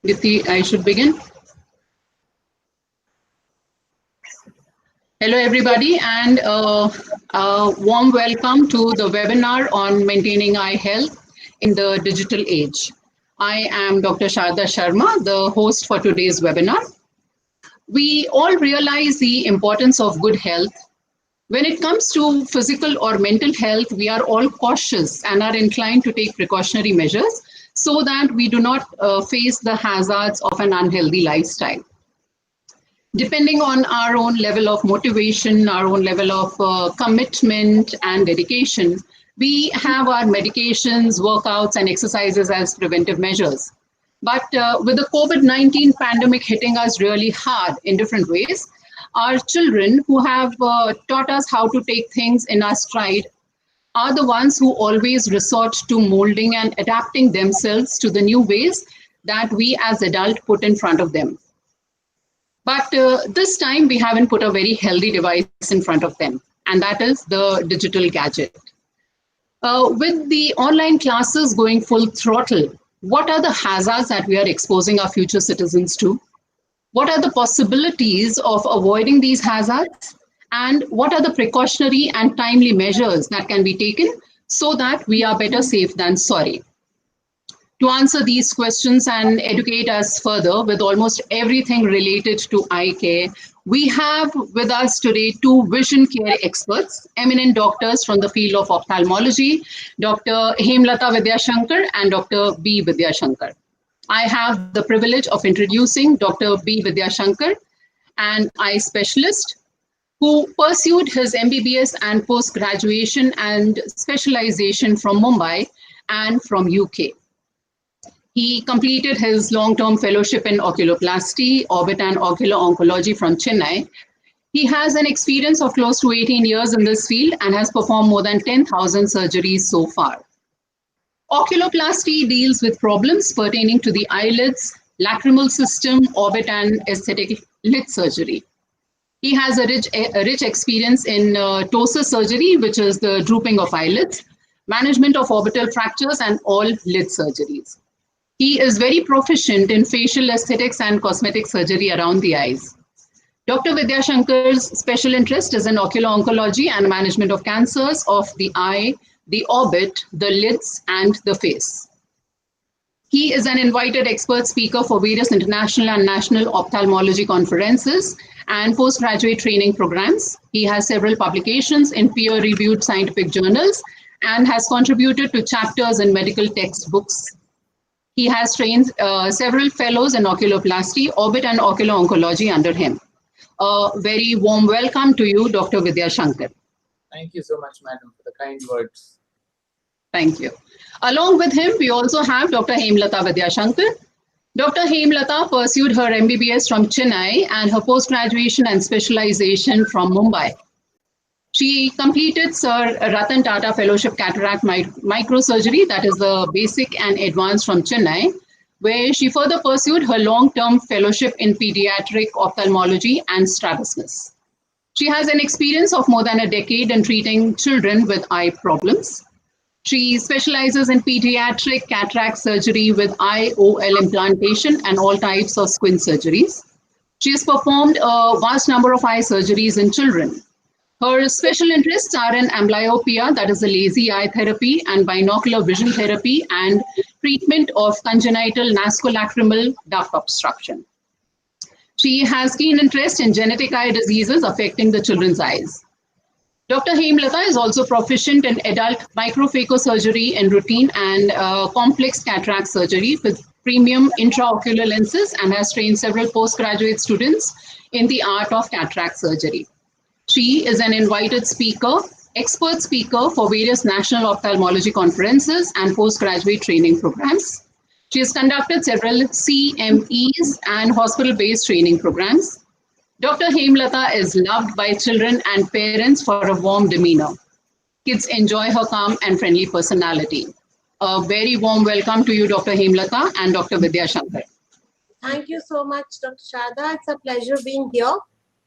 Dipti, I should begin. Hello, everybody, and a warm welcome to the webinar on maintaining eye health in the digital age. I am Dr. Sharda Sharma, the host for today's webinar. We all realize the importance of good health. When it comes to physical or mental health, we are all cautious and are inclined to take precautionary measures so that we do not face the hazards of an unhealthy lifestyle. Depending on our own level of motivation, our own level of commitment and dedication, we have our medications, workouts, and exercises as preventive measures. But with the COVID-19 pandemic hitting us really hard in different ways, our children who have taught us how to take things in our stride are the ones who always resort to molding and adapting themselves to the new ways that we as adults put in front of them. But this time we haven't put a very healthy device in front of them, and that is the digital gadget. With the online classes going full throttle, what are the hazards that we are exposing our future citizens to? What are the possibilities of avoiding these hazards? And what are the precautionary and timely measures that can be taken so that we are better safe than sorry? To answer these questions and educate us further with almost everything related to eye care, we have with us today two vision care experts, eminent doctors from the field of ophthalmology, Dr. Hemlata Vidyashankar and Dr. B. Vidyashankar. I have the privilege of introducing Dr. B. Vidyashankar, an eye specialist who pursued his MBBS and post-graduation and specialization from Mumbai and from UK. He completed his long-term fellowship in oculoplasty, orbit and ocular oncology from Chennai. He has an experience of close to 18 years in this field and has performed more than 10,000 surgeries so far. Oculoplasty deals with problems pertaining to the eyelids, lacrimal system, orbit and aesthetic lid surgery. He has a rich experience in ptosis surgery, which is the drooping of eyelids, management of orbital fractures and all lid surgeries. He is very proficient in facial aesthetics and cosmetic surgery around the eyes. Dr. Vidyashankar's special interest is in ocular oncology and management of cancers of the eye, the orbit, the lids, and the face. He is an invited expert speaker for various international and national ophthalmology conferences and postgraduate training programs. He has several publications in peer-reviewed scientific journals and has contributed to chapters in medical textbooks. He has trained several fellows in oculoplasty, orbit and ocular oncology under him. A very warm welcome to you, Dr. Vidyashankar. Thank you so much, madam, for the kind words. Thank you. Along with him, we also have Dr. Hemlata Vidyashankar. Dr. Hemlata pursued her MBBS from Chennai and her post-graduation and specialization from Mumbai. She completed Sir Ratan Tata Fellowship Cataract Microsurgery, that is the basic and advanced from Chennai, where she further pursued her long-term fellowship in pediatric ophthalmology and strabismus. She has an experience of more than a decade in treating children with eye problems. She specializes in pediatric cataract surgery with IOL implantation and all types of squint surgeries. She has performed a vast number of eye surgeries in children. Her special interests are in amblyopia, that is the lazy eye therapy, and binocular vision therapy and treatment of congenital nasolacrimal duct obstruction. She has keen interest in genetic eye diseases affecting the children's eyes. Dr. Hemlata is also proficient in adult microphacosurgery in routine and complex cataract surgery with premium intraocular lenses and has trained several postgraduate students in the art of cataract surgery. She is an invited speaker, expert speaker for various national ophthalmology conferences and postgraduate training programs. She has conducted several CMEs and hospital-based training programs. Dr. Hemlata is loved by children and parents for a warm demeanor. Kids enjoy her calm and friendly personality. A very warm welcome to you, Dr. Hemlata and Dr. Vidyashankar. Thank you so much, Dr. Sharda. It's a pleasure being here,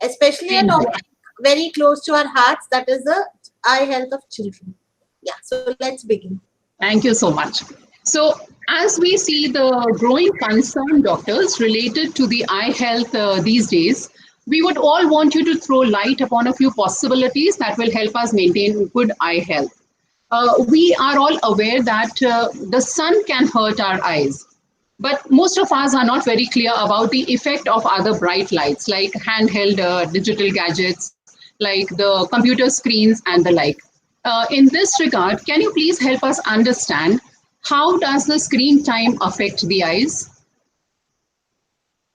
especially a topic very close to our hearts, that is the eye health of children. Yeah, so let's begin. Thank you so much. So, as we see the growing concern, doctors, related to the eye health these days, we would all want you to throw light upon a few possibilities that will help us maintain good eye health. We are all aware that the sun can hurt our eyes, but most of us are not very clear about the effect of other bright lights like handheld digital gadgets, like the computer screens and the like. In this regard, can you please help us understand how does the screen time affect the eyes?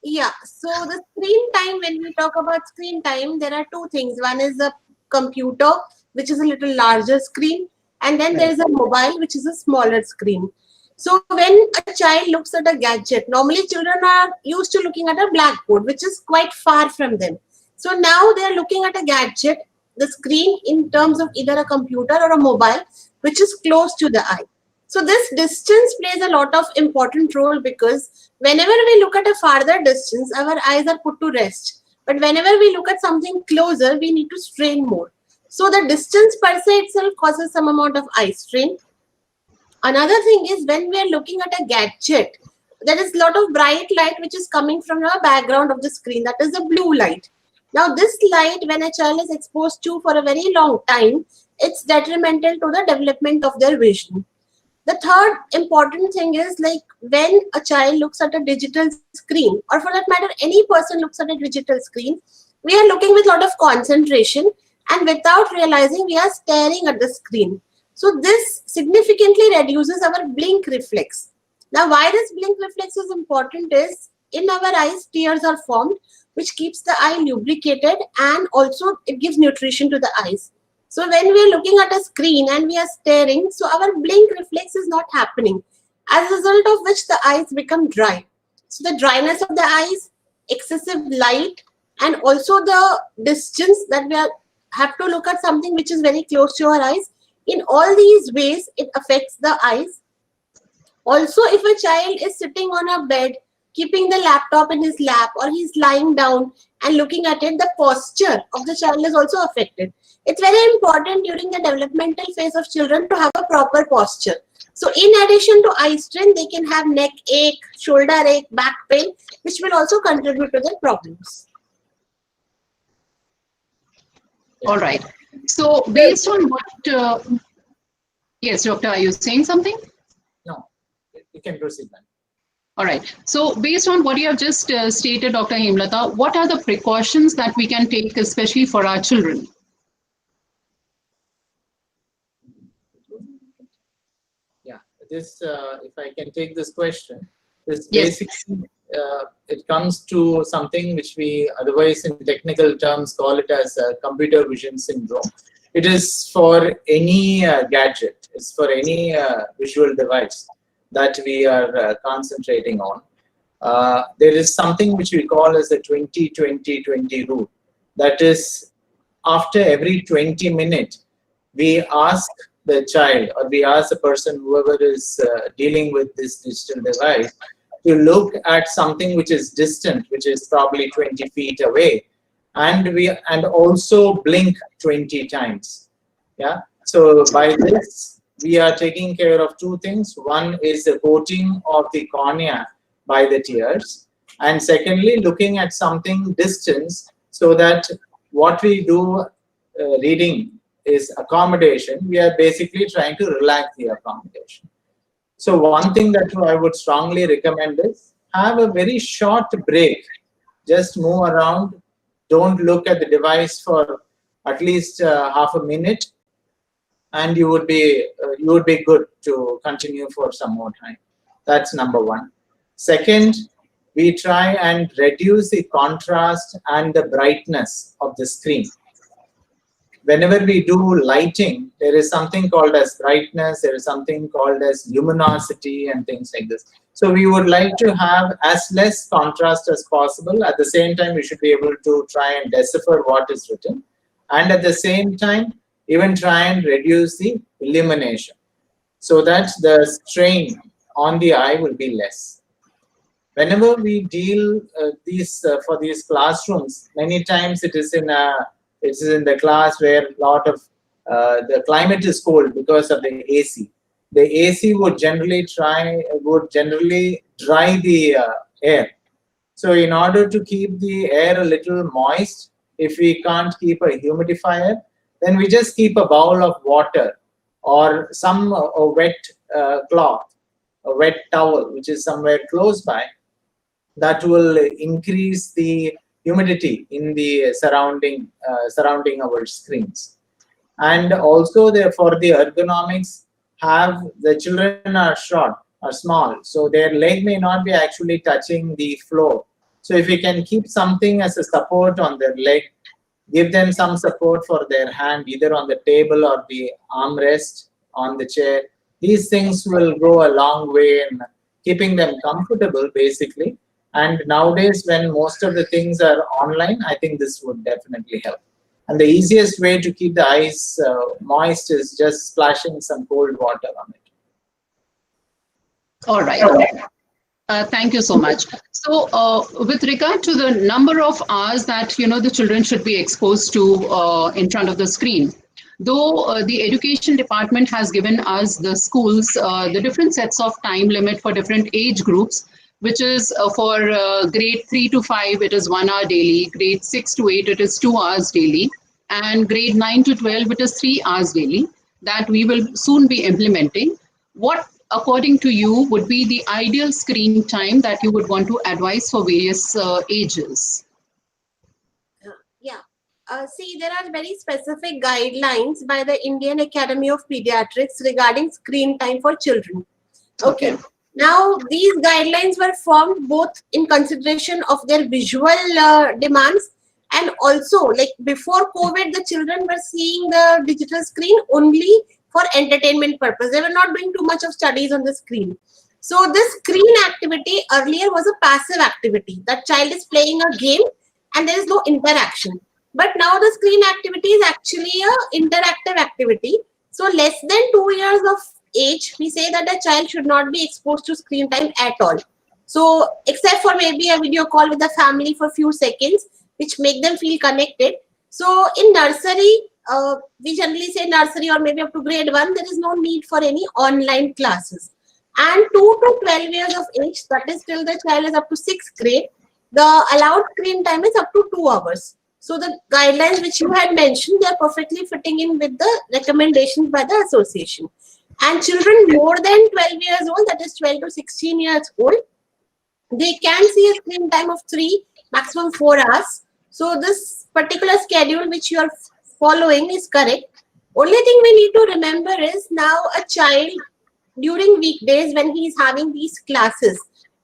Yeah, so the screen time, when we talk about screen time, there are two things. One is a computer, which is a little larger screen, and then there is a mobile, which is a smaller screen. So when a child looks at a gadget, normally children are used to looking at a blackboard, which is quite far from them. So now they are looking at a gadget, the screen in terms of either a computer or a mobile, which is close to the eye. So this distance plays a lot of important role, because whenever we look at a farther distance, our eyes are put to rest. But whenever we look at something closer, we need to strain more. So the distance per se itself causes some amount of eye strain. Another thing is, when we are looking at a gadget, there is a lot of bright light which is coming from the background of the screen. That is the blue light. Now this light, when a child is exposed to for a very long time, it's detrimental to the development of their vision. The third important thing is, like, when a child looks at a digital screen, or for that matter any person looks at a digital screen, we are looking with a lot of concentration, and without realizing we are staring at the screen. So this significantly reduces our blink reflex. Now why this blink reflex is important is, in our eyes tears are formed, which keeps the eye lubricated, and also it gives nutrition to the eyes. So when we are looking at a screen and we are staring, so our blink reflex is not happening, as a result of which the eyes become dry. So the dryness of the eyes, excessive light, and also the distance that have to look at something which is very close to our eyes. In all these ways, it affects the eyes. Also, if a child is sitting on a bed, keeping the laptop in his lap, or he's lying down and looking at it, the posture of the child is also affected. It's very important during the developmental phase of children to have a proper posture. So in addition to eye strain, they can have neck ache, shoulder ache, back pain, which will also contribute to their problems. All right. So based on what, yes, doctor, are you saying something? No, you can proceed, ma'am. All right. So based on what you have just stated, Dr. Hemlata, what are the precautions that we can take, especially for our children? Yeah, this, if I can take this question, this Yes. basically, it comes to something which we otherwise in technical terms call it as computer vision syndrome. It is for any gadget, it's for any visual device that we are concentrating on. There is something which we call as the 20-20-20 rule. That is, after every 20 minutes, we ask the child, or we ask the person, whoever is dealing with this digital device, to look at something which is distant, which is probably 20 feet away, and also blink 20 times. Yeah. So by this, we are taking care of two things. One is the coating of the cornea by the tears, and secondly, looking at something distance, so that what we do reading is accommodation. We are basically trying to relax the accommodation. So one thing that I would strongly recommend is have a very short break. Just move around. Don't look at the device for at least half a minute, and you would be good to continue for some more time. That's number one. Second, we try and reduce the contrast and the brightness of the screen. Whenever we do lighting, there is something called as brightness, there is something called as luminosity and things like this. So we would like to have as less contrast as possible. At the same time, we should be able to try and decipher what is written. And at the same time, even try and reduce the illumination, so that the strain on the eye will be less. Whenever we deal for these classrooms, many times it is in the class where a lot of the climate is cold because of the AC. the AC would generally dry the air. So in order to keep the air a little moist, if we can't keep a humidifier, then we just keep a bowl of water or some a wet cloth, a wet towel, which is somewhere close by. That will increase the humidity in the surrounding our screens. And also for the ergonomics, the children are short or small, so their leg may not be actually touching the floor. So if we can keep something as a support on their leg, give them some support for their hand, either on the table or the armrest on the chair, these things will go a long way in keeping them comfortable, basically. And nowadays, when most of the things are online, I think this would definitely help. And the easiest way to keep the eyes moist is just splashing some cold water on it. All right. Thank you so much. So with regard to the number of hours that the children should be exposed to in front of the screen, though the education department has given us, the schools, the different sets of time limit for different age groups, which is for grade 3 to 5, it is 1 hour daily, grade 6 to 8, it is 2 hours daily, and grade 9 to 12, it is 3 hours daily, that we will soon be implementing. What, according to you, would be the ideal screen time that you would want to advise for various ages? See, there are very specific guidelines by the Indian Academy of Pediatrics regarding screen time for children. Okay. Now, these guidelines were formed both in consideration of their visual demands, and also, like before COVID, the children were seeing the digital screen only for entertainment purpose. They were not doing too much of studies on the screen. So this screen activity earlier was a passive activity. That child is playing a game and there is no interaction. But now the screen activity is actually an interactive activity. So less than 2 years of age, we say that a child should not be exposed to screen time at all. So except for maybe a video call with the family for a few seconds, which make them feel connected. So in nursery, we generally say nursery or maybe up to grade 1, there is no need for any online classes. And 2 to 12 years of age, that is till the child is up to 6th grade, the allowed screen time is up to 2 hours. So the guidelines which you had mentioned, they are perfectly fitting in with the recommendations by the association. And children more than 12 years old, that is 12 to 16 years old, they can see a screen time of 3, maximum 4 hours. So this particular schedule which you are following is correct. Only thing we need to remember is now a child during weekdays when he is having these classes.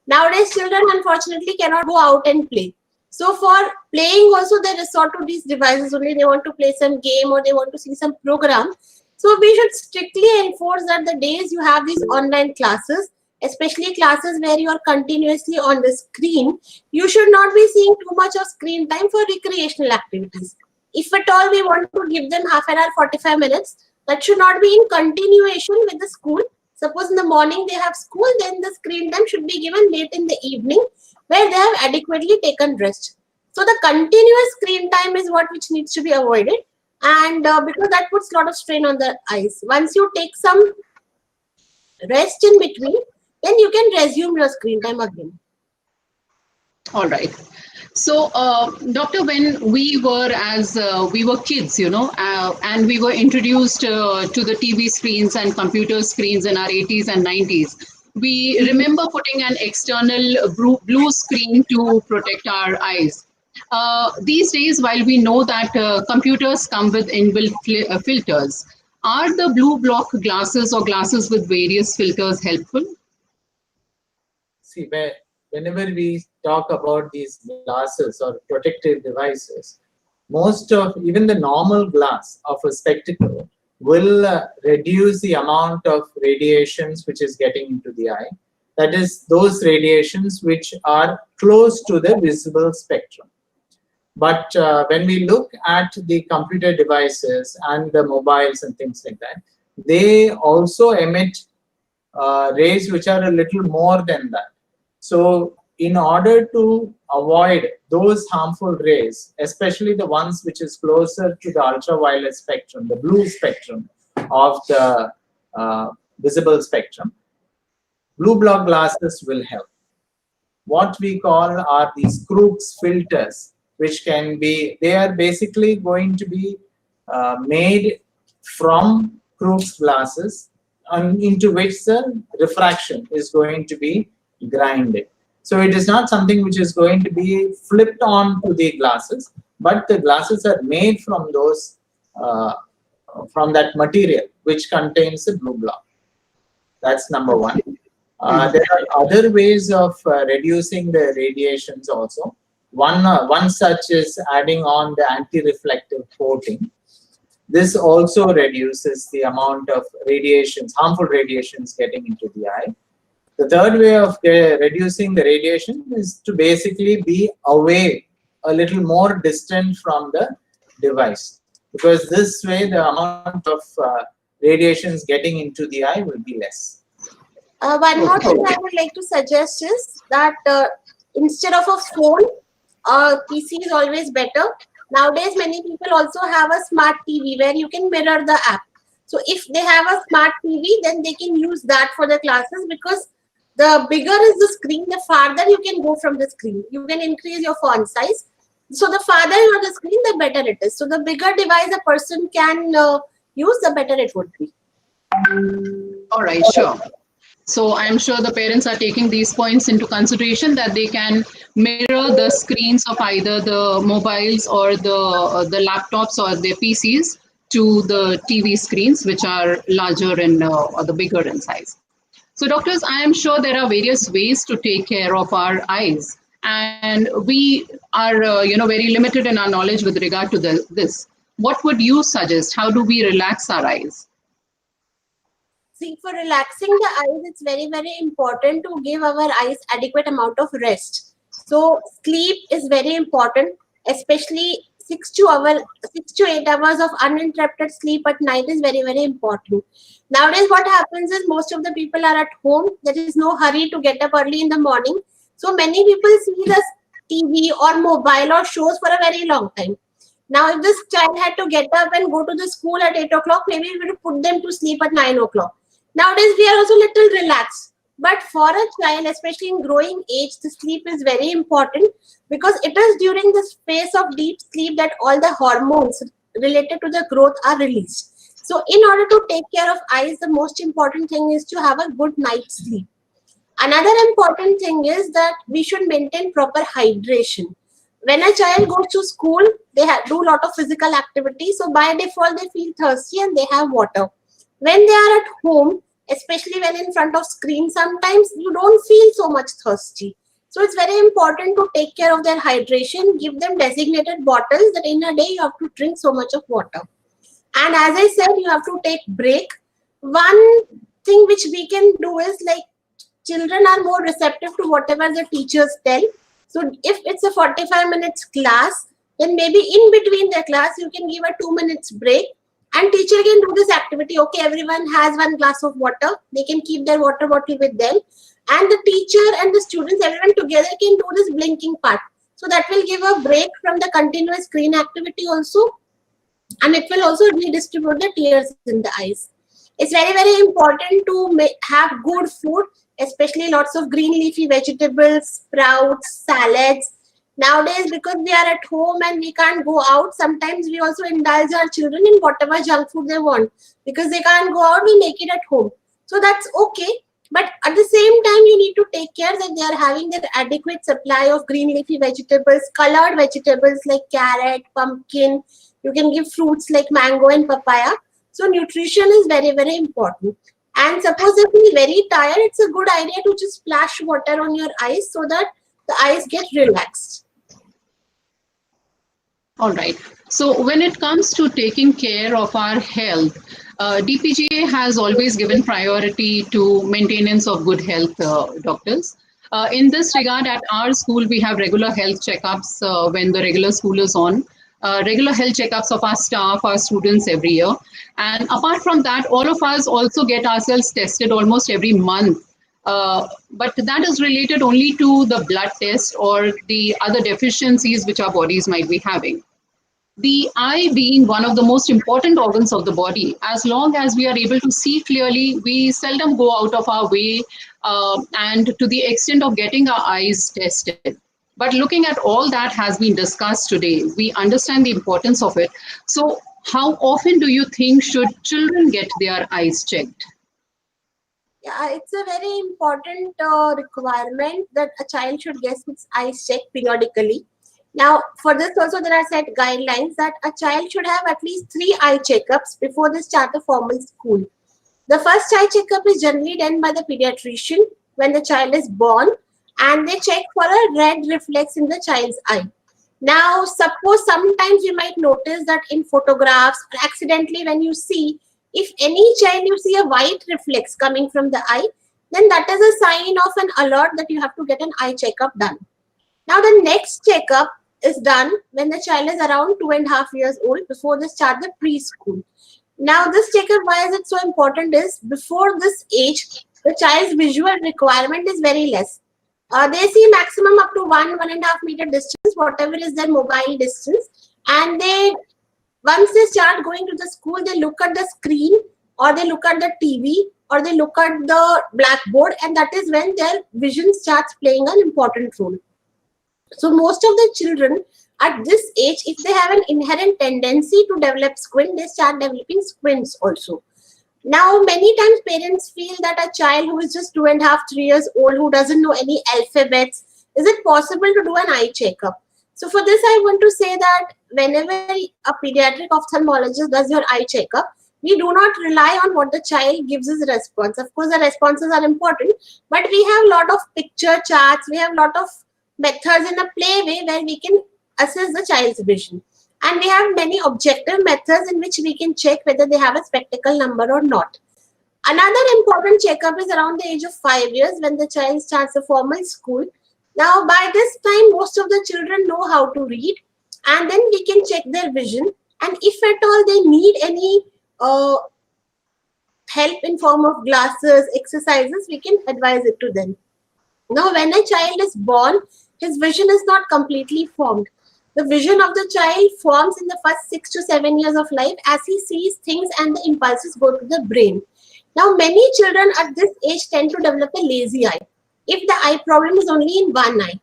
Nowadays, children unfortunately cannot go out and play. So for playing also they resort to these devices only. They want to play some game or they want to see some program. So we should strictly enforce that the days you have these online classes, especially classes where you are continuously on the screen, you should not be seeing too much of screen time for recreational activities. If at all we want to give them half an hour, 45 minutes, that should not be in continuation with the school. Suppose in the morning they have school, then the screen time should be given late in the evening where they have adequately taken rest. So the continuous screen time is what which needs to be avoided, and because that puts a lot of strain on the eyes. Once you take some rest in between, then you can resume your screen time again. All right. So, doctor, when we were kids, and we were introduced to the TV screens and computer screens in our 80s and 90s, we remember putting an external blue screen to protect our eyes. These days, while we know that computers come with inbuilt filters, are the blue block glasses or glasses with various filters helpful? See, whenever we talk about these glasses or protective devices, most of even the normal glass of a spectacle will reduce the amount of radiations which is getting into the eye. That is, those radiations which are close to the visible spectrum. But when we look at the computer devices and the mobiles and things like that, they also emit rays which are a little more than that. So in order to avoid those harmful rays, especially the ones which is closer to the ultraviolet spectrum, the blue spectrum of the visible spectrum, blue block glasses will help. What we call are these Crookes filters, which can be, they are basically going to be made from Crookes glasses into which the refraction is going to be grinded. So it is not something which is going to be flipped on to the glasses, but the glasses are made from those, from that material which contains the blue block. That's number one. There are other ways of reducing the radiations also. One such is adding on the anti-reflective coating. This also reduces the amount of radiations, harmful radiations getting into the eye. The third way of reducing the radiation is to basically be away, a little more distant from the device, because this way the amount of radiations getting into the eye will be less. One more thing I would like to suggest is that instead of a phone, PC is always better. Nowadays, many people also have a smart TV where you can mirror the app. So if they have a smart TV, then they can use that for the classes, because the bigger is the screen, the farther you can go from the screen. You can increase your font size. So the farther you are the screen, the better it is. So the bigger device a person can use, the better it would be. All right, sure. So I'm sure the parents are taking these points into consideration, that they can mirror the screens of either the mobiles or the laptops or their PCs to the TV screens, which are larger and or the bigger in size. So doctors, I am sure there are various ways to take care of our eyes, and we are very limited in our knowledge with regard to this. What would you suggest? How do we relax our eyes? See, for relaxing the eyes, it's very, very important to give our eyes adequate amount of rest. So sleep is very important, especially 6 to 8 hours of uninterrupted sleep at night is very, very important. Nowadays, what happens is most of the people are at home. There is no hurry to get up early in the morning. So many people see the TV or mobile or shows for a very long time. Now, if this child had to get up and go to the school at 8 o'clock, maybe we would put them to sleep at 9 o'clock. Nowadays, we are also a little relaxed. But for a child, especially in growing age, the sleep is very important, because it is during this phase of deep sleep that all the hormones related to the growth are released. So in order to take care of eyes, the most important thing is to have a good night's sleep. Another important thing is that we should maintain proper hydration. When a child goes to school, they do a lot of physical activity. So by default, they feel thirsty and they have water. When they are at home, especially when in front of screen, sometimes you don't feel so much thirsty. So it's very important to take care of their hydration, give them designated bottles that in a day you have to drink so much of water. And as I said, you have to take break. One thing which we can do is, like, children are more receptive to whatever the teachers tell. So if it's a 45 minutes class, then maybe in between the class, you can give a 2 minutes break. And teacher can do this activity. Okay, everyone has one glass of water. They can keep their water bottle with them. And the teacher and the students, everyone together can do this blinking part. So that will give a break from the continuous screen activity also. And it will also redistribute the tears in the eyes. It's very, very important to have good food, especially lots of green leafy vegetables, sprouts, salads. Nowadays, because we are at home and we can't go out, sometimes we also indulge our children in whatever junk food they want. Because they can't go out, we make it at home. So that's okay. But at the same time, you need to take care that they are having their adequate supply of green leafy vegetables, colored vegetables like carrot, pumpkin. You can give fruits like mango and papaya. So nutrition is very, very important. And suppose if you're very tired, it's a good idea to just splash water on your eyes so that the eyes get relaxed. All right. So when it comes to taking care of our health, DPGA has always given priority to maintenance of good health, doctors. In this regard, at our school, we have regular health checkups when the regular school is on, regular health checkups of our staff, our students every year. And apart from that, all of us also get ourselves tested almost every month. But that is related only to the blood test or the other deficiencies which our bodies might be having. The eye being one of the most important organs of the body, as long as we are able to see clearly, we seldom go out of our way and to the extent of getting our eyes tested. But looking at all that has been discussed today, we understand the importance of it. So, how often do you think should children get their eyes checked? Yeah, it's a very important requirement that a child should get its eyes checked periodically. Now, for this also there are set guidelines that a child should have at least 3 eye checkups before they start a formal school. The first eye checkup is generally done by the pediatrician when the child is born, and they check for a red reflex in the child's eye. Now, suppose sometimes you might notice that in photographs or accidentally when you see, if any child you see a white reflex coming from the eye, then that is a sign of an alert that you have to get an eye checkup done. Now, the next checkup is done when the child is around 2.5 years old before they start the preschool. Now, this checkup, why is it so important is before this age, the child's visual requirement is very less. They see maximum up to 1.5 meter distance, whatever is their mobile distance. And they, once they start going to the school, they look at the screen or they look at the TV or they look at the blackboard, and that is when their vision starts playing an important role. So most of the children at this age, if they have an inherent tendency to develop squint, they start developing squints also. Now, many times parents feel that a child who is just 2.5, 3 years old, who doesn't know any alphabets, is it possible to do an eye checkup? So for this, I want to say that whenever a pediatric ophthalmologist does your eye checkup, we do not rely on what the child gives as a response. Of course, the responses are important, but we have a lot of picture charts, we have a lot of methods in a play way where we can assess the child's vision. And we have many objective methods in which we can check whether they have a spectacle number or not. Another important checkup is around the age of 5 years when the child starts a formal school. Now, by this time, most of the children know how to read, and then we can check their vision. And if at all they need any help in form of glasses, exercises, we can advise it to them. Now, when a child is born, his vision is not completely formed. The vision of the child forms in the first 6 to 7 years of life as he sees things and the impulses go to the brain. Now, many children at this age tend to develop a lazy eye if the eye problem is only in one eye.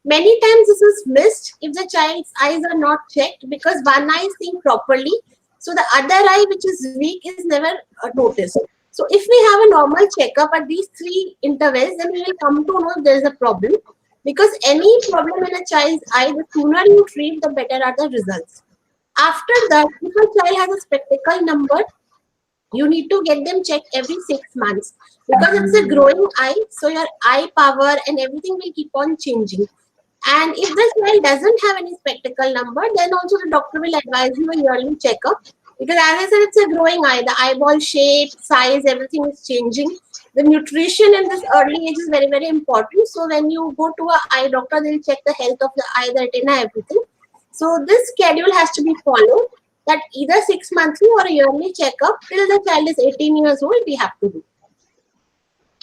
Many times this is missed if the child's eyes are not checked because one eye is seeing properly. So the other eye, which is weak, is never noticed. So if we have a normal checkup at these 3 intervals, then we will come to know if there is a problem. Because any problem in a child's eye, the sooner you treat, the better are the results. After that, if a child has a spectacle number, you need to get them checked every 6 months because it's a growing eye, so your eye power and everything will keep on changing. And if the child doesn't have any spectacle number, then also the doctor will advise you a yearly checkup because, as I said, it's a growing eye. The eyeball shape, size, everything is changing. The nutrition in this early age is very, very important. So when you go to an eye doctor, they'll check the health of the eye, the retina, everything. So this schedule has to be followed, that either 6 monthly or a yearly checkup till the child is 18 years old, we have to do.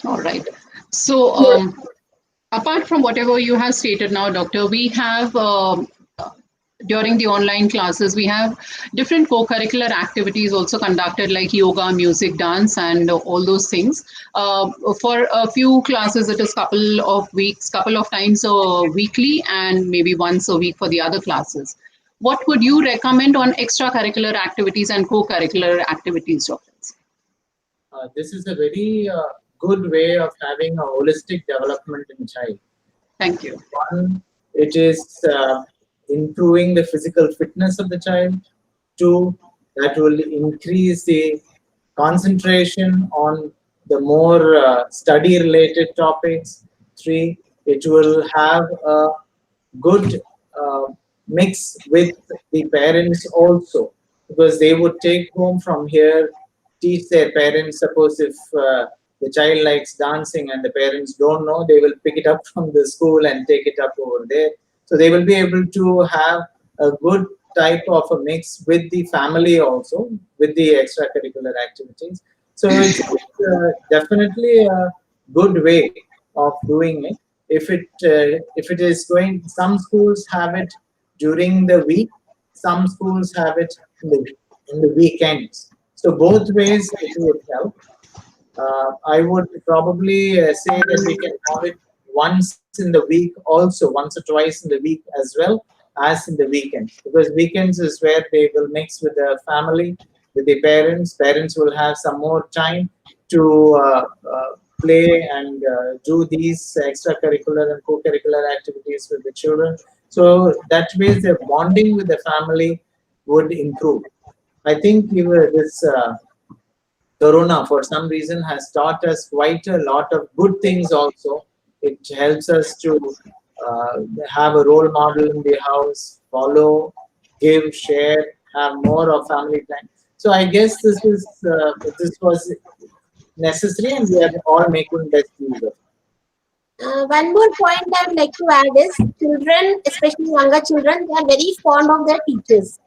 All right. So apart from whatever you have stated now, doctor, we have during the online classes, we have different co-curricular activities also conducted like yoga, music, dance, and all those things. For a few classes, it is couple of times weekly, and maybe once a week for the other classes. What would you recommend on extracurricular activities and co-curricular activities, doctor? This is a very good way of having a holistic development in child. Thank you. One, it is improving the physical fitness of the child. 2, that will increase the concentration on the more study-related topics. 3, it will have a good mix with the parents also, because they would take home from here, teach their parents. Suppose if the child likes dancing and the parents don't know, they will pick it up from the school and take it up over there. So they will be able to have a good type of a mix with the family also, with the extracurricular activities. So it's definitely a good way of doing it. If it is going, some schools have it during the week, some schools have it in the weekends. So both ways it would help. I would probably say that we can have it once in the week, also once or twice in the week as well as in the weekends, because weekends is where they will mix with the family, with the parents. Parents will have some more time to play and do these extracurricular and co-curricular activities with the children. So that way, the bonding with the family would improve. I think even this. Corona, for some reason, has taught us quite a lot of good things also. It helps us to have a role model in the house, follow, give, share, have more of family time. So I guess this was necessary, and we are all making best use of it. One more point I would like to add is children, especially younger children, they are very fond of their teachers.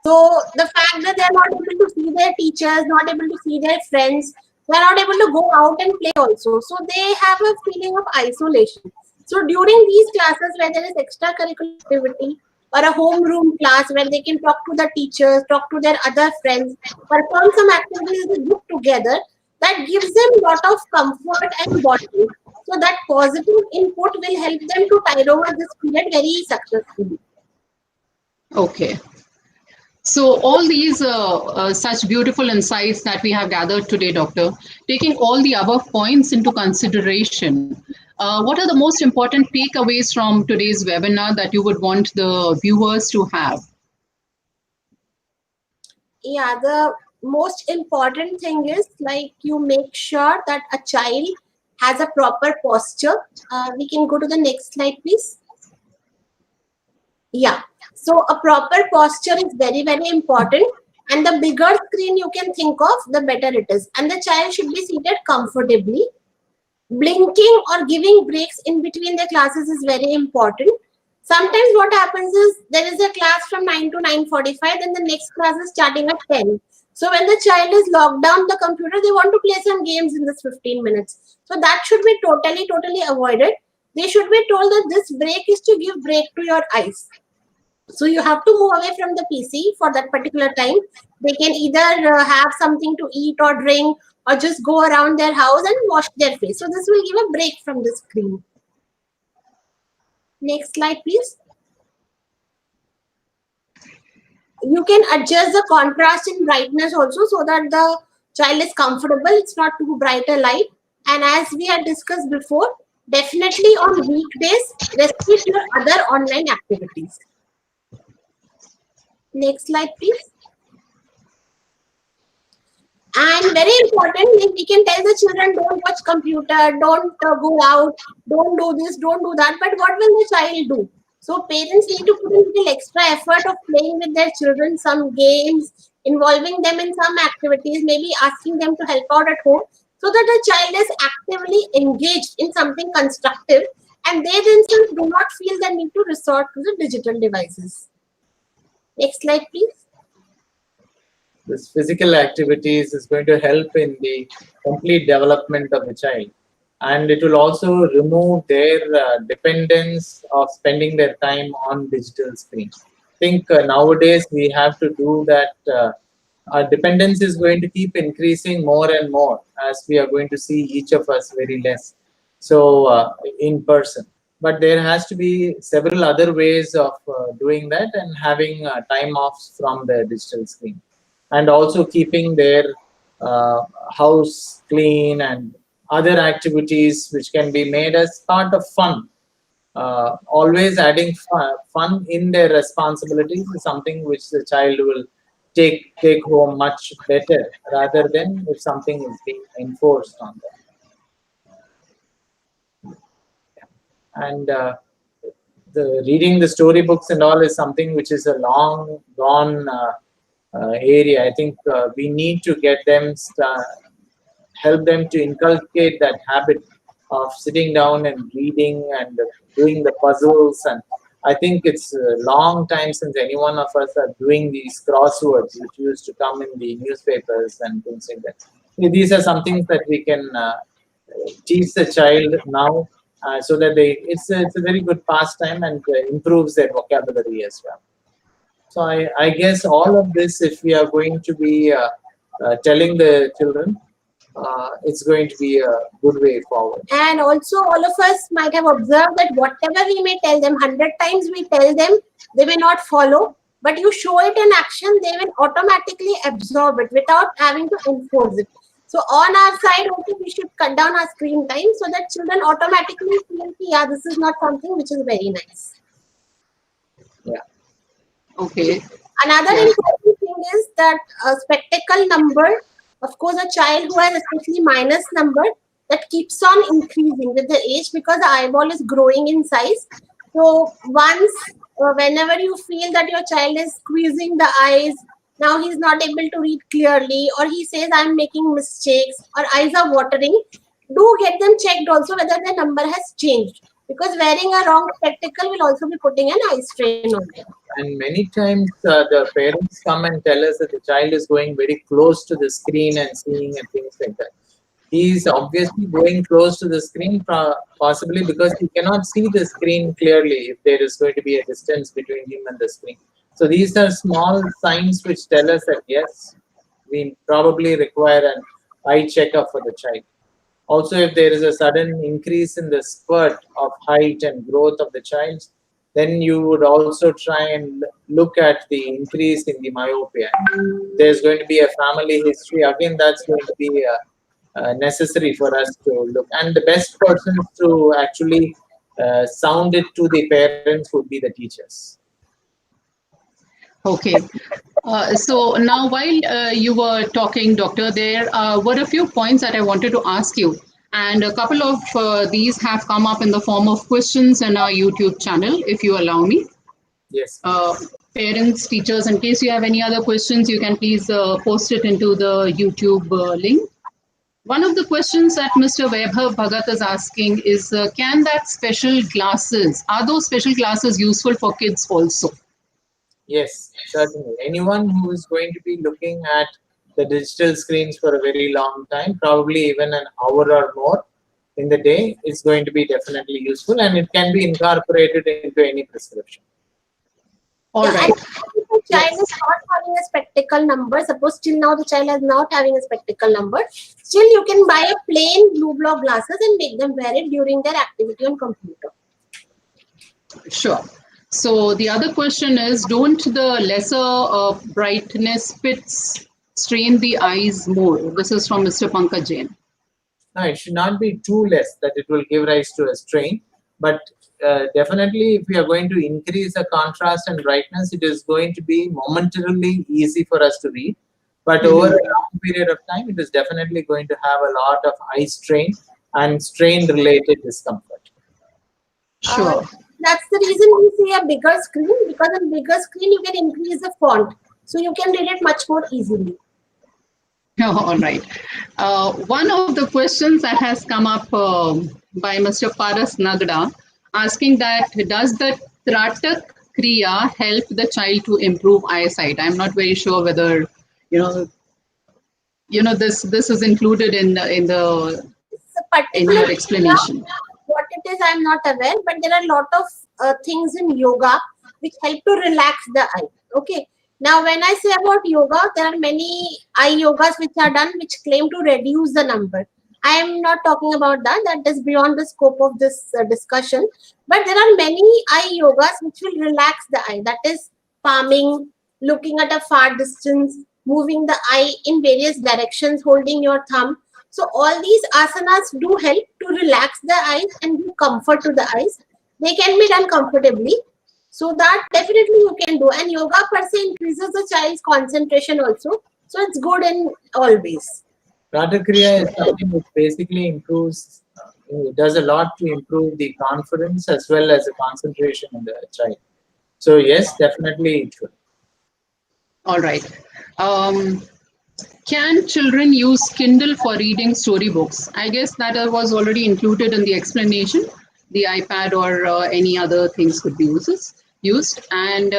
So the fact that they are not able to see their teachers, not able to see their friends, they are not able to go out and play also. So they have a feeling of isolation. So during these classes where there is extracurricular activity or a homeroom class where they can talk to the teachers, talk to their other friends, perform some activities as a group together, that gives them a lot of comfort and bonding. So that positive input will help them to tide over this period very successfully. Okay. So all these such beautiful insights that we have gathered today, Doctor, taking all the above points into consideration, what are the most important takeaways from today's webinar that you would want the viewers to have? Yeah, the most important thing is like you make sure that a child has a proper posture. We can go to the next slide, please. Yeah, so a proper posture is very, very important. And the bigger screen you can think of, the better it is. And the child should be seated comfortably. Blinking or giving breaks in between the classes is very important. Sometimes what happens is there is a class from 9 to 9:45, then the next class is starting at 10. So when the child is locked down the computer, they want to play some games in this 15 minutes. So that should be totally avoided. They should be told that this break is to give break to your eyes. So you have to move away from the PC for that particular time. They can either have something to eat or drink or just go around their house and wash their face. So this will give a break from the screen. Next slide, please. You can adjust the contrast in brightness also so that the child is comfortable. It's not too bright a light. And as we had discussed before, definitely on weekdays, restrict your other online activities. Next slide, please. And very important, we can tell the children, don't watch computer, don't go out, don't do this, don't do that. But what will the child do? So parents need to put in a little extra effort of playing with their children, some games, involving them in some activities, maybe asking them to help out at home, so that the child is actively engaged in something constructive and they themselves do not feel the need to resort to the digital devices. Next slide, please. This physical activities is going to help in the complete development of the child, and it will also remove their dependence of spending their time on digital screens. I think nowadays we have to do that. Our dependence is going to keep increasing more and more as we are going to see each of us very less so in person. But there has to be several other ways of doing that, and having time off from the digital screen, and also keeping their house clean and other activities which can be made as part of fun. Always adding fun in their responsibilities is something which the child will take home much better, rather than if something is being enforced on them. And the reading the storybooks and all is something which is a long gone area. I think we need to get them help them to inculcate that habit of sitting down and reading and doing the puzzles. And I think it's a long time since any one of us are doing these crosswords which used to come in the newspapers and things like that. These are some things that we can teach the child now, so that it's a very good pastime and improves their vocabulary as well. So I guess all of this, if we are going to be telling the children, it's going to be a good way forward. And also, all of us might have observed that whatever we may tell them, 100 times we tell them, they may not follow. But you show it in action, they will automatically absorb it without having to enforce it. So on our side, also, we should cut down our screen time so that children automatically feel, yeah, this is not something which is very nice. Yeah. Okay. Another important thing is that a spectacle number, of course, a child who has especially minus number, that keeps on increasing with the age because the eyeball is growing in size. So once, whenever you feel that your child is squeezing the eyes, now he's not able to read clearly, or he says, I'm making mistakes, or eyes are watering, do get them checked also whether the number has changed. Because wearing a wrong spectacle will also be putting an eye strain on them. And many times the parents come and tell us that the child is going very close to the screen and seeing and things like that. He is obviously going close to the screen, possibly because he cannot see the screen clearly if there is going to be a distance between him and the screen. So these are small signs which tell us that yes, we probably require an eye checkup for the child. Also, if there is a sudden increase in the spurt of height and growth of the child, then you would also try and look at the increase in the myopia. There's going to be a family history. Again, that's going to be necessary for us to look. And the best persons to actually sound it to the parents would be the teachers. Okay. So now while you were talking, Doctor, there were a few points that I wanted to ask you. And a couple of these have come up in the form of questions in our YouTube channel, if you allow me. Yes. Parents, teachers, in case you have any other questions, you can please post it into the YouTube link. One of the questions that Mr. Vaibhav Bhagat is asking is, can that special glasses, are those special glasses useful for kids also? Yes, certainly. Anyone who is going to be looking at the digital screens for a very long time, probably even an hour or more in the day, is going to be definitely useful, and it can be incorporated into any prescription. All right. If the child is not having a spectacle number, suppose till now the child is not having a spectacle number, still you can buy a plain blue block glasses and make them wear it during their activity on computer. Sure. So the other question is, don't the lesser brightness pits strain the eyes more? This is from Mr. Pankaj Jain. No, it should not be too less that it will give rise to a strain. But definitely, if we are going to increase the contrast and brightness, it is going to be momentarily easy for us to read. But over a long period of time, it is definitely going to have a lot of eye strain and strain-related discomfort. Sure. That's the reason we see a bigger screen, because on bigger screen you can increase the font, so you can read it much more easily. All right. One of the questions that has come up by Mr. Paras Nagda, asking that, does the Tratak Kriya help the child to improve eyesight? I'm not very sure whether this is included in your explanation. What it is, I'm not aware, but there are a lot of things in yoga which help to relax the eye. Okay. Now, when I say about yoga, there are many eye yogas which are done which claim to reduce the number. I am not talking about that. That is beyond the scope of this discussion. But there are many eye yogas which will relax the eye. That is palming, looking at a far distance, moving the eye in various directions, holding your thumb. So all these asanas do help to relax the eyes and give comfort to the eyes. They can be done comfortably. So that definitely you can do. And yoga per se increases the child's concentration also. So it's good in all ways. Tratak Kriya is something which basically improves, does a lot to improve the confidence as well as the concentration in the child. So yes, definitely it should. All right. Can children use Kindle for reading storybooks? I guess that was already included in the explanation. The iPad or any other things could be used. And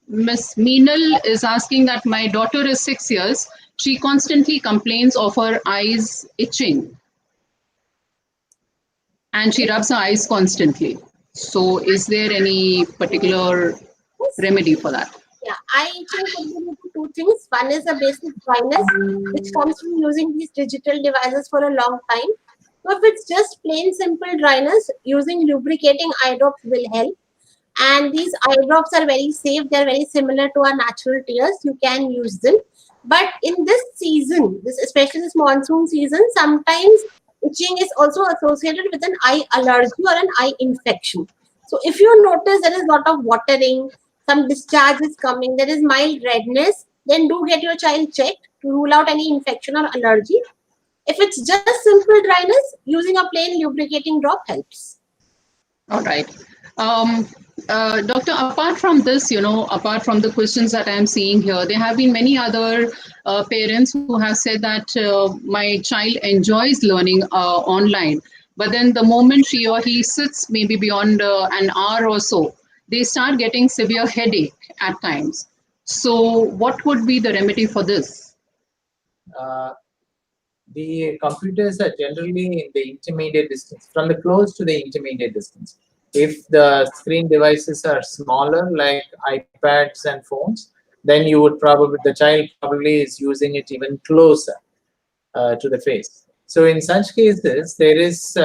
Miss Meenal is asking that my daughter is 6 years. She constantly complains of her eyes itching. And she rubs her eyes constantly. So is there any particular remedy for that? Yeah, I think it will be two things. One is a basic dryness, which comes from using these digital devices for a long time. So if it's just plain simple dryness, using lubricating eye drops will help. And these eye drops are very safe. They're very similar to our natural tears. You can use them. But in this season, this especially this monsoon season, sometimes itching is also associated with an eye allergy or an eye infection. So if you notice there is a lot of watering, some discharge is coming, there is mild redness, then do get your child checked to rule out any infection or allergy. If it's just simple dryness, using a plain lubricating drop helps. All right. Um, Doctor, apart from this, apart from the questions that I'm seeing here, there have been many other parents who have said that my child enjoys learning online, but then the moment she or he sits maybe beyond an hour or so, they start getting severe headache at times. So, what would be the remedy for this? The computers are generally in the intermediate distance, from the close to the intermediate distance. If the screen devices are smaller, like iPads and phones, then you would the child probably is using it even closer to the face. So in such cases, there is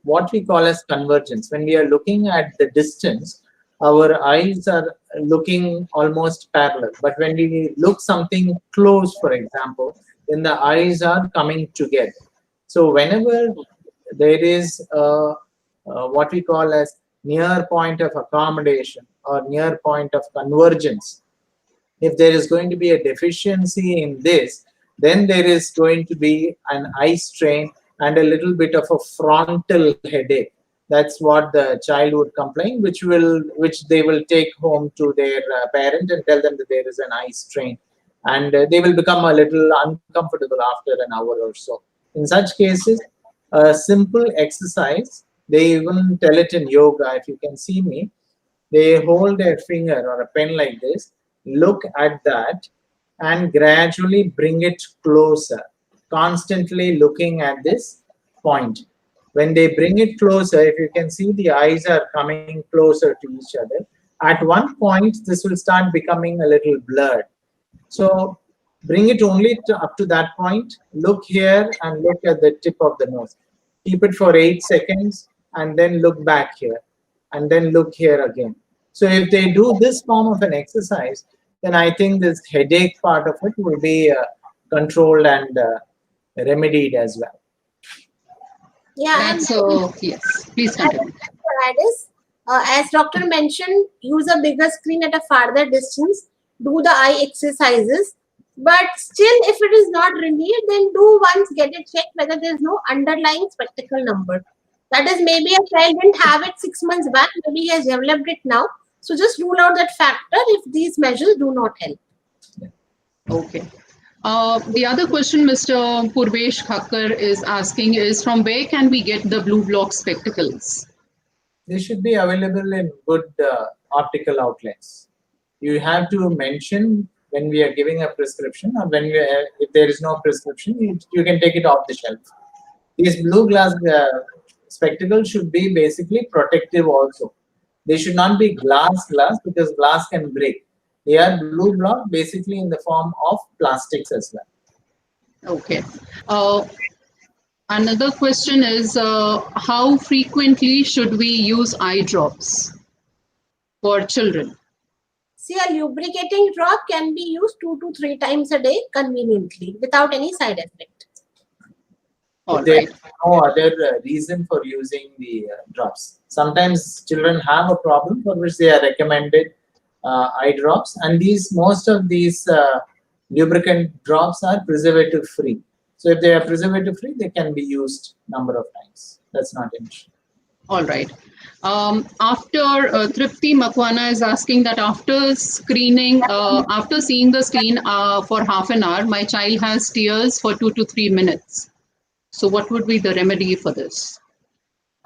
what we call as convergence. When we are looking at the distance, our eyes are looking almost parallel. But when we look something close, for example, then the eyes are coming together. So whenever there is what we call as near point of accommodation or near point of convergence, if there is going to be a deficiency in this, then there is going to be an eye strain and a little bit of a frontal headache. That's what the child would complain, which they will take home to their parent and tell them that there is an eye strain, and they will become a little uncomfortable after an hour or so. In such cases, a simple exercise, they even tell it in yoga. If you can see me, they hold a finger or a pen like this, look at that, and gradually bring it closer, constantly looking at this point. When they bring it closer, if you can see, the eyes are coming closer to each other. At one point, this will start becoming a little blurred. So bring it only up to that point. Look here and look at the tip of the nose. Keep it for 8 seconds and then look back here and then look here again. So if they do this form of an exercise, then I think this headache part of it will be controlled and remedied as well. Yeah, and So, yes, please continue. as doctor mentioned, use a bigger screen at a farther distance, do the eye exercises. But still, if it is not relieved, then do once get it checked whether there is no underlying spectacle number. That is, maybe a child didn't have it 6 months back, maybe he has developed it now. So just rule out that factor if these measures do not help. Okay. The other question Mr. Purvesh Thakkar is asking is, from where can we get the blue block spectacles? They should be available in good optical outlets. You have to mention when we are giving a prescription, or when if there is no prescription, you can take it off the shelf. These blue glass spectacles should be basically protective also. They should not be glass because glass can break. They are blue block basically in the form of plastics as well. Okay. Another question is, how frequently should we use eye drops for children? See, a lubricating drop can be used 2 to 3 times a day conveniently without any side effect. There's no other reason for using the drops. Sometimes children have a problem for which they are recommended eye drops, and most of these lubricant drops are preservative free. So if they are preservative free, they can be used number of times. That's not an issue. All right. After Tripti Makwana is asking that after screening, after seeing the screen for half an hour, my child has tears for 2 to 3 minutes. So what would be the remedy for this?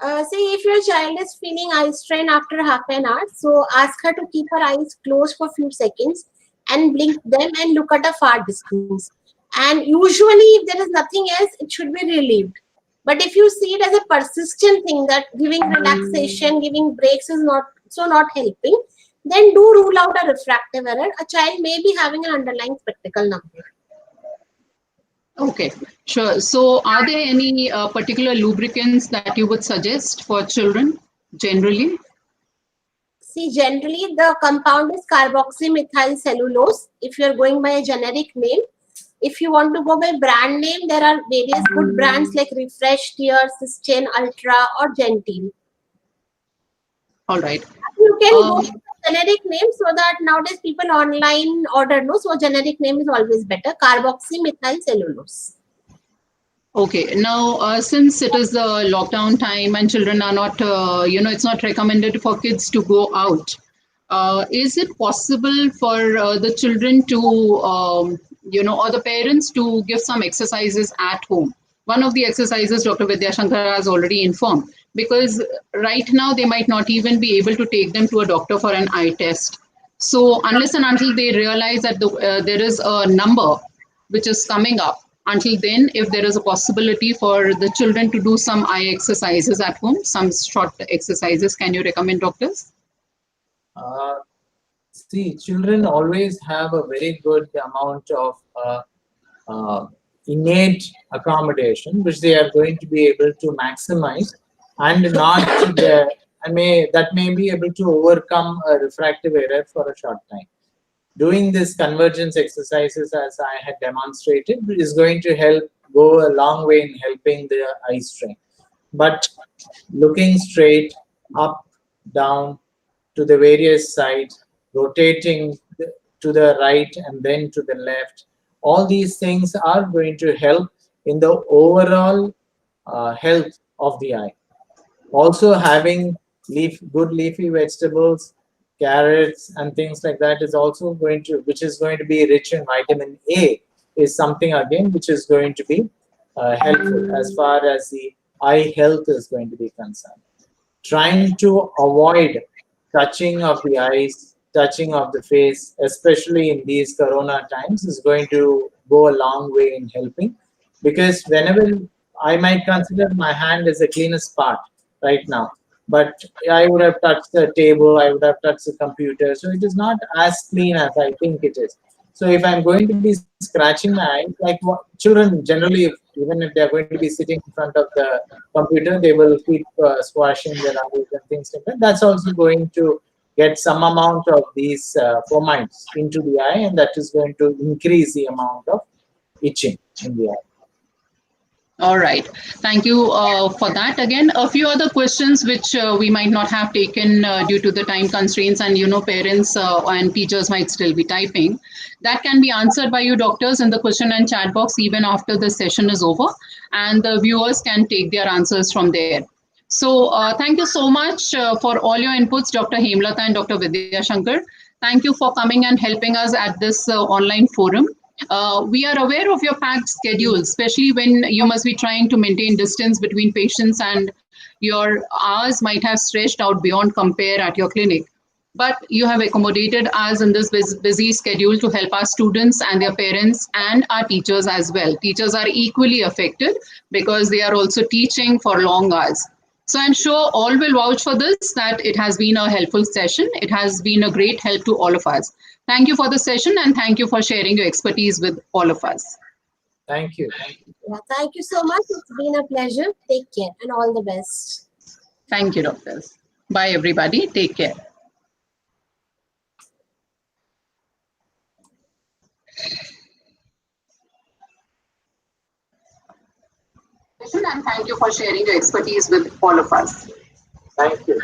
See, if your child is feeling eye strain after half an hour, so ask her to keep her eyes closed for a few seconds and blink them and look at a far distance. And usually, if there is nothing else, it should be relieved. But if you see it as a persistent thing that giving relaxation, giving breaks is not helping, then do rule out a refractive error. A child may be having an underlying spectacle number. Okay, sure. So are there any particular lubricants that you would suggest for children generally? See, generally the compound is carboxymethyl cellulose. If you're going by a generic name, if you want to go by brand name, there are various good brands like Refresh, Tear, Systane, Ultra, or Gentile. All right. You can go with generic name so that nowadays people online order, no, so generic name is always better. Carboxymethyl cellulose. Okay, now since it is the lockdown time and children are not, it's not recommended for kids to go out. Is it possible for the children to, or the parents to give some exercises at home? One of the exercises Dr. Vidyashankar has already informed, because right now they might not even be able to take them to a doctor for an eye test. So unless and until they realize that there is a number which is coming up, until then, if there is a possibility for the children to do some eye exercises at home, some short exercises, can you recommend, doctors? See, children always have a very good amount of innate accommodation, which they are going to be able to maximize, and not that may be able to overcome a refractive error for a short time. Doing this convergence exercises, as I had demonstrated, is going to go a long way in helping the eye strain. But looking straight, up, down, to the various sides, rotating to the right and then to the left, all these things are going to help in the overall health of the eye. Also, having good leafy vegetables, carrots and things like that is also which is going to be rich in vitamin A, is something again which is going to be helpful as far as the eye health is going to be concerned. Trying to avoid touching of the eyes, touching of the face, especially in these corona times, is going to go a long way in helping, because whenever I might consider my hand as the cleanest part right now, but I would have touched the table, I would have touched the computer, so it is not as clean as I think it is. So if I'm going to be scratching my eye, like children generally, even if they're going to be sitting in front of the computer, they will keep squashing their eyes and things like that. That's also going to get some amount of these fomites into the eye, and that is going to increase the amount of itching in the eye. All right. Thank you for that. Again, a few other questions which we might not have taken due to the time constraints, and parents and teachers might still be typing. That can be answered by you doctors in the question and chat box even after the session is over, and the viewers can take their answers from there. So thank you so much for all your inputs, Dr. Hemlata and Dr. Vidyashankar. Thank you for coming and helping us at this online forum. We are aware of your packed schedule, especially when you must be trying to maintain distance between patients and your hours might have stretched out beyond compare at your clinic. But you have accommodated us in this busy schedule to help our students and their parents and our teachers as well. Teachers are equally affected because they are also teaching for long hours. So I'm sure all will vouch for this, that it has been a helpful session. It has been a great help to all of us. Thank you for the session, and thank you for sharing your expertise with all of us. Thank you. Yeah, thank you so much. It's been a pleasure. Take care and all the best. Thank you, doctors. Bye, everybody. Take care. And thank you for sharing your expertise with all of us. Thank you.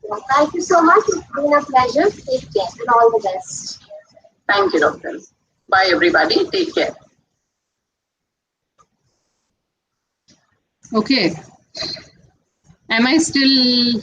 Yeah, thank you so much. It's been a pleasure. Take care and all the best. Thank you, doctors. Bye, everybody. Take care. Okay. Am I still